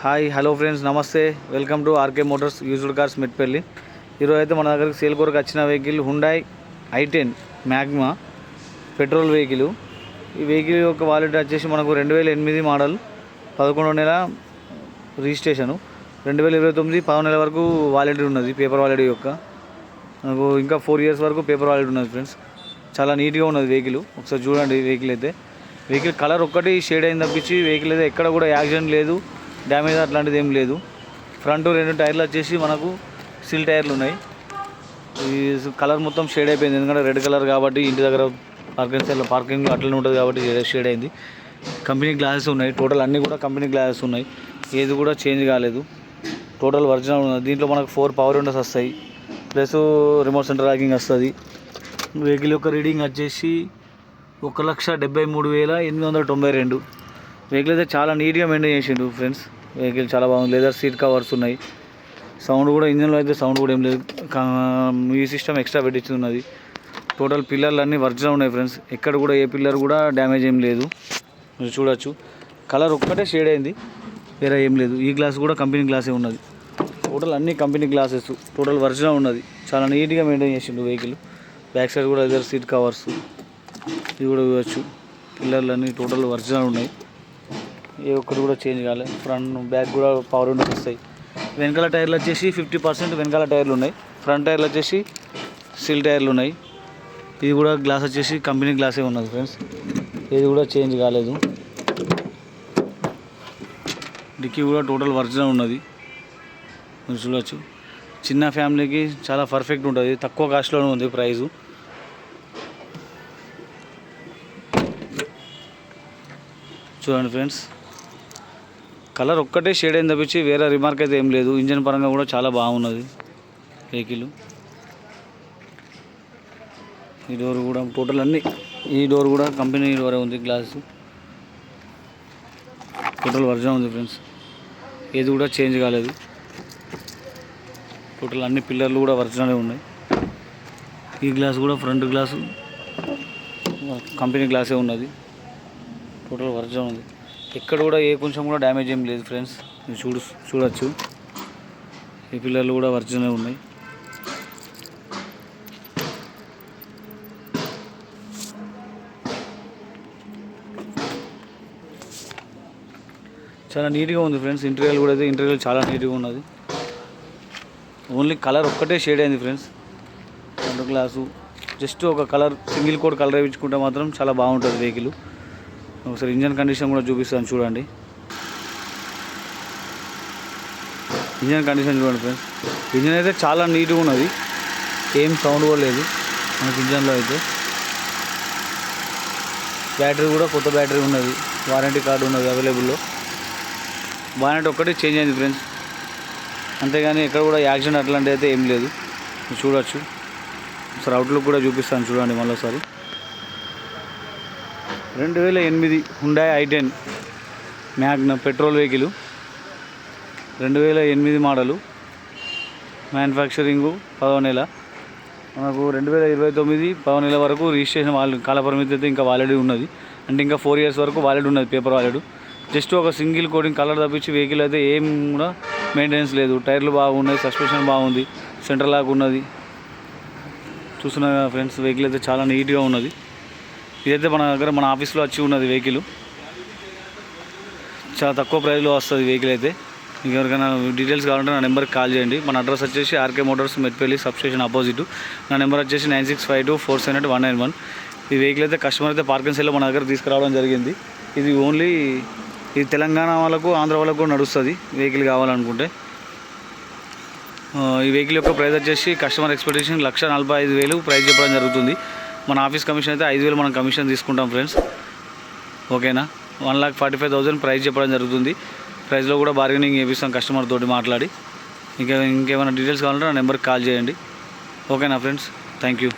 Hi hello friends, నమస్తే. Welcome to RK motors used cars Metpally. ఈరోజు అయితే మన దగ్గరికి సేల్ కొరకు వచ్చిన vehicle Hyundai i10 Magna petrol vehicle. ఈ వెహికల్ యొక్క వాలిడిటీ వచ్చేసి మనకు 2008 మోడల్, 11వ నెల రిజిస్ట్రేషను. 2029 10వ నెల వరకు వాలిడిటీ ఉన్నది. పేపర్ వాలిడిటీ యొక్క మనకు ఇంకా 4 ఇయర్స్ వరకు పేపర్ వాలిడిటీ ఉన్నది ఫ్రెండ్స్. చాలా నీట్గా ఉన్నది వెహికల్. ఒకసారి చూడండి. వెహికల్ కలర్ ఒక్కటి షేడ్ అయింది తప్పించి వెహికల్ అయితే ఎక్కడ కూడా యాక్సిడెంట్ లేదు, డ్యామేజ్ అట్లాంటిది ఏం లేదు. ఫ్రంట్ 2 టైర్లు వచ్చేసి మనకు సిల్ టైర్లు ఉన్నాయి. ఈ కలర్ మొత్తం షేడ్ అయిపోయింది, ఎందుకంటే రెడ్ కలర్ కాబట్టి ఇంటి దగ్గర పార్కింగ్ అట్లనే ఉంటుంది కాబట్టి షేడ్ అయింది. కంపెనీ గ్లాసెస్ ఉన్నాయి. టోటల్ అన్నీ కూడా కంపెనీ గ్లాసెస్ ఉన్నాయి. ఏది కూడా చేంజ్ కాలేదు. టోటల్ ఒరిజినల్ ఉన్నది. దీంట్లో మనకు 4 పవర్ విండోస్ వస్తాయి, ప్లస్ రిమోట్ సెంటర్ లాకింగ్ వస్తుంది. వెహికల్ యొక్క రీడింగ్ వచ్చేసి 1,73,892. వెహికల్ అయితే చాలా నీట్గా మెయింటైన్ చేసిండు ఫ్రెండ్స్. వెహికల్ చాలా బాగుంది. లెదర్ సీట్ కవర్స్ ఉన్నాయి. సౌండ్ కూడా ఇంజన్లో అయితే సౌండ్ కూడా ఏం లేదు. ఈ సిస్టమ్ ఎక్స్ట్రా పెట్టించున్నది. టోటల్ పిల్లర్లు అన్నీ ఒరిజినల్ ఉన్నాయి ఫ్రెండ్స్. ఎక్కడ కూడా ఏ పిల్లర్ కూడా డ్యామేజ్ ఏం లేదు. మీరు చూడొచ్చు. కలర్ ఒక్కటే షేడ్ అయింది, వేరే ఏం లేదు. ఈ గ్లాస్ కూడా కంపెనీ గ్లాసే ఉన్నది. టోటల్ అన్ని కంపెనీ గ్లాసెస్, టోటల్ ఒరిజినల్ ఉన్నది. చాలా నీట్గా మెయింటైన్ చేసిండు వెహికల్. బ్యాక్ సైడ్ కూడా లెదర్ సీట్ కవర్స్, ఇది కూడా చూడవచ్చు. పిల్లర్లు అన్నీ టోటల్ ఒరిజినల్ ఉన్నాయి. ఏ ఒక్కటి కూడా చేంజ్ కాలేదు. ఫ్రంట్ బ్యాక్ కూడా పవర్ విండోస్ వస్తాయి. వెనకాల టైర్లు వచ్చేసి 50% వెనకాల టైర్లు ఉన్నాయి. ఫ్రంట్ టైర్లు వచ్చేసి సిల్ టైర్లు ఉన్నాయి. ఇది కూడా గ్లాస్ వచ్చేసి కంపెనీ గ్లాసే ఉన్నది ఫ్రెండ్స్. ఇది కూడా చేంజ్ కాలేదు. డిక్కీ కూడా టోటల్ ఒరిజినల్ ఉన్నది. మీరు చూడవచ్చు. చిన్న ఫ్యామిలీకి చాలా పర్ఫెక్ట్ ఉంటుంది. తక్కువ కాస్ట్లోనే ఉంది ప్రైజు. చూడండి ఫ్రెండ్స్. కలర్ ఒక్కటే షేడ్ అయింది తప్పించి వేరే రిమార్క్ అయితే ఏం లేదు. ఇంజన్ పరంగా కూడా చాలా బాగున్నది వెహికల్. ఈ డోర్ కూడా టోటల్ అన్నీ, ఈ డోర్ కూడా కంపెనీ డోరే ఉంది. గ్లాసు టోటల్ ఒరిజినల్ ఉంది ఫ్రెండ్స్. ఏది కూడా చేంజ్ కాలేదు. టోటల్ అన్ని పిల్లర్లు కూడా ఒరిజినలే ఉన్నాయి. ఈ గ్లాస్ కూడా ఫ్రంట్ గ్లాసు కంపెనీ గ్లాసే ఉన్నది. టోటల్ ఒరిజినల్ ఉంది. ఎక్కడ కూడా ఏ కొంచెం కూడా డ్యామేజ్ ఏం లేదు ఫ్రెండ్స్. మీరు చూడొచ్చు. ఈ పిల్లర్లు కూడా ఒరిజినల్ ఉన్నాయి. చాలా నీట్గా ఉంది ఫ్రెండ్స్. ఇంటీరియర్ కూడా అయితే ఇంటీరియర్ చాలా నీట్గా ఉన్నది. ఓన్లీ కలర్ ఒక్కటే షేడ్ అయింది ఫ్రెండ్స్. ఫ్రంట్ గ్లాసు జస్ట్ ఒక కలర్, సింగిల్ కోడ్ కలర్ వేయించుకుంటే మాత్రం చాలా బాగుంటుంది వెహికల్. ఒకసారి ఇంజన్ కండిషన్ కూడా చూపిస్తాను చూడండి. ఇంజన్ కండిషన్ చూడండి ఫ్రెండ్స్. ఇంజన్ అయితే చాలా నీట్గా ఉన్నది. ఏం సౌండ్ కూడా లేదు మనకి ఇంజన్లో అయితే. బ్యాటరీ కూడా కొత్త బ్యాటరీ ఉన్నది. వారంటీ కార్డు ఉన్నది అవైలబుల్లో. బానెట్ ఒక్కటి చేంజ్ అయింది ఫ్రెండ్స్. అంతేగాని ఎక్కడ కూడా యాక్సిడెంట్ అట్లాంటివి అయితే ఏం లేదు. చూడొచ్చు. ఒకసారి అవుట్లుక్ కూడా చూపిస్తాను చూడండి మళ్ళీసారి. 2008 Hyundai i10 Magna petrol vehicle. 2008 model. Manufacturing 10వ నెల. మనకు 2029 10వ నెల వరకు రిజిస్ట్రేషన్ కాలపరిమితి అయితే ఇంకా వాలిడ్ ఉన్నది. అంటే ఇంకా 4 ఇయర్స్ వరకు వాలిడ్ ఉన్నది, పేపర్ వాలిడ్. జస్ట్ ఒక సింగిల్ కోటింగ్ కలర్ తప్పించి వెహికల్ అయితే ఏం కూడా మెయింటెనెన్స్ లేదు. టైర్లు బాగున్నాయి, సస్పెన్షన్ బాగుంది, సెంటర్ లాక్ ఉన్నది. చూస్తున్నా ఫ్రెండ్స్. వెహికల్ అయితే చాలా నీట్గా ఉన్నది. ఇదైతే మన దగ్గర మన ఆఫీస్లో వచ్చి ఉన్నది వెహికల్. చాలా తక్కువ ప్రైస్లో వస్తుంది వెహికల్ అయితే. మీకు ఎవరికైనా డీటెయిల్స్ కావాలంటే నా నెంబర్కి కాల్ చేయండి. మన అడ్రస్ వచ్చేసి RK motors Metpally substation opposite. నా నెంబర్ వచ్చేసి 9652478191. ఈ వెహికల్ అయితే కస్టమర్ అయితే పార్కింగ్ సెల్లో మన దగ్గర తీసుకురావడం జరిగింది. ఇది ఓన్లీ ఇది తెలంగాణ వాళ్ళకు, ఆంధ్ర వాళ్ళకు నడుస్తుంది వెహికల్ కావాలనుకుంటే. ఈ వెహికల్ యొక్క ప్రైస్ వచ్చేసి కస్టమర్ ఎక్స్పెక్టేషన్ 1,45,000 ప్రైస్ చెప్పడం జరుగుతుంది. మన ఆఫీస్ కమిషన్ అయితే 5,000 మనం కమిషన్ తీసుకుంటాం ఫ్రెండ్స్. ఓకేనా. 1,45,000 ప్రైస్ చెప్పడం జరుగుతుంది. ప్రైస్లో కూడా బార్గెనింగ్ చేపిస్తాం కస్టమర్ తోటి మాట్లాడి. ఇంకేమైనా డీటెయిల్స్ కావాలంటే నా నెంబర్కి కాల్ చేయండి. ఓకేనా ఫ్రెండ్స్. Thank you.